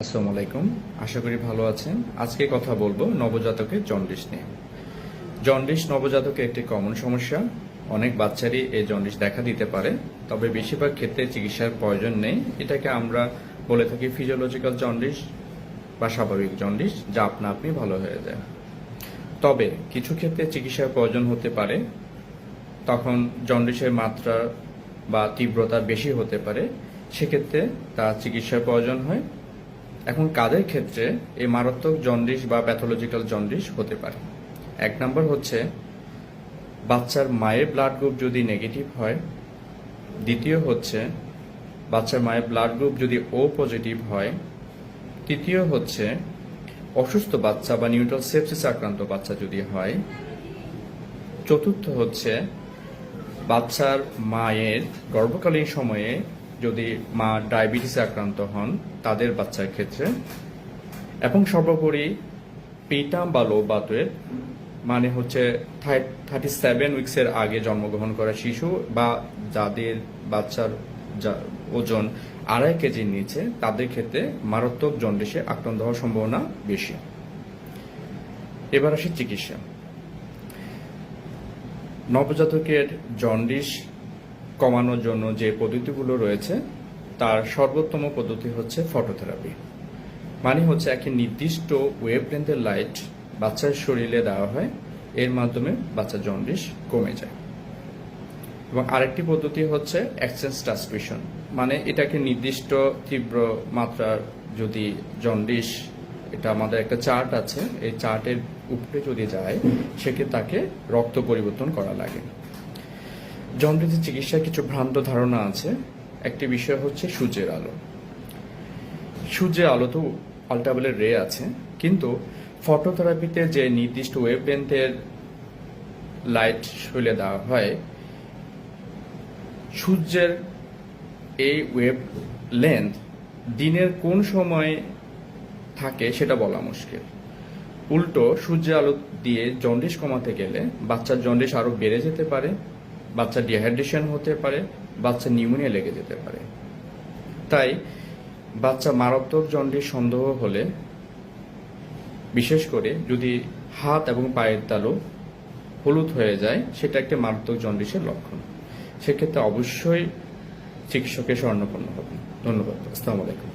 আসসালামু আলাইকুম। আশা করি ভালো আছেন। আজকে কথা বলবো নবজাতকের জন্ডিস নিয়ে। জন্ডিস নবজাতকের একটি কমন সমস্যা। অনেক বাচ্চারই এই জন্ডিস দেখা দিতে পারে, তবে বেশিরভাগ ক্ষেত্রে চিকিৎসার প্রয়োজন নেই। এটাকে আমরা বলে থাকি ফিজিওলজিক্যাল জন্ডিস বা স্বাভাবিক জন্ডিস, যা আপনা আপনি ভালো হয়ে যায়। তবে কিছু ক্ষেত্রে চিকিৎসার প্রয়োজন হতে পারে, তখন জন্ডিসের মাত্রা বা তীব্রতা বেশি হতে পারে, সেক্ষেত্রে তার চিকিৎসার প্রয়োজন হয়। এখন কাদের ক্ষেত্রে এই মারাত্মক জন্ডিস বা প্যাথোলজিক্যাল জন্ডিস হতে পারে? এক নম্বর হচ্ছে বাচ্চার মায়ের ব্লাড গ্রুপ যদি নেগেটিভ হয়। দ্বিতীয় হচ্ছে বাচ্চার মায়ের ব্লাড গ্রুপ যদি ও পজিটিভ হয়। তৃতীয় হচ্ছে অসুস্থ বাচ্চা বা নিউট্রাল সেপসিস আক্রান্ত বাচ্চা যদি হয়। চতুর্থ হচ্ছে বাচ্চার মায়ের গর্ভকালীন সময়ে যদি মা ডায়াবেটিসে আক্রান্ত হন তাদের বাচ্চার ক্ষেত্রে। এবং সর্বোপরি প্রিটার্ম বা লো বার্থ ওয়েট, মানে হচ্ছে 37 উইক্সের আগে জন্মগ্রহণ করা শিশু বা যাদের বাচ্চার ওজন 2.5 কেজির নিচে, তাদের ক্ষেত্রে মারাত্মক জন্ডিসে আক্রান্ত হওয়ার সম্ভাবনা বেশি। এবার আসি চিকিৎসা। নবজাতকের জন্ডিস কমানোর জন্য যে পদ্ধতিগুলো রয়েছে তার সর্বোত্তম পদ্ধতি হচ্ছে ফটোথেরাপি। মানে হচ্ছে একটি নির্দিষ্ট ওয়েভলেন্থের লাইট বাচ্চার শরীরে দেওয়া হয়, এর মাধ্যমে বাচ্চার জন্ডিস কমে যায়। এবং আরেকটি পদ্ধতি হচ্ছে এক্সচেঞ্জ ট্রান্সমিশন, মানে এটাকে নির্দিষ্ট তীব্র মাত্রার যদি জন্ডিস, এটা আমাদের একটা চার্ট আছে, এই চার্টের উপরে যদি যায় সেক্ষেত্রে তাকে রক্ত পরিবর্তন করা লাগে। জন্ডিসের চিকিৎসায় কিছু ভ্রান্ত ধারণা আছে। একটি বিষয় হচ্ছে সূর্যের আলো। সূর্যের আলো তো আল্ট্রাভায়োলেট রে আছে, কিন্তু ফটোথেরাপিতে যে নির্দিষ্ট ওয়েভলেন্থের লাইট শরীরে দেওয়া হয়, সূর্যের এই ওয়েভ লেন্থ দিনের কোন সময় থাকে সেটা বলা মুশকিল। উল্টো সূর্যের আলো দিয়ে জন্ডিস কমাতে গেলে বাচ্চার জন্ডিস আরো বেড়ে যেতে পারে, বাচ্চার ডিহাইড্রেশন হতে পারে, বাচ্চার নিউমোনিয়া লেগে যেতে পারে। তাই বাচ্চা মারাত্মক জন্ডিস সন্দেহ হলে, বিশেষ করে যদি হাত এবং পায়ের তালু হলুদ হয়ে যায়, সেটা একটা মারাত্মক জন্ডিসের লক্ষণ। সেক্ষেত্রে অবশ্যই চিকিৎসকের শরণাপন্ন হবেন। ধন্যবাদ। আসসালামু আলাইকুম।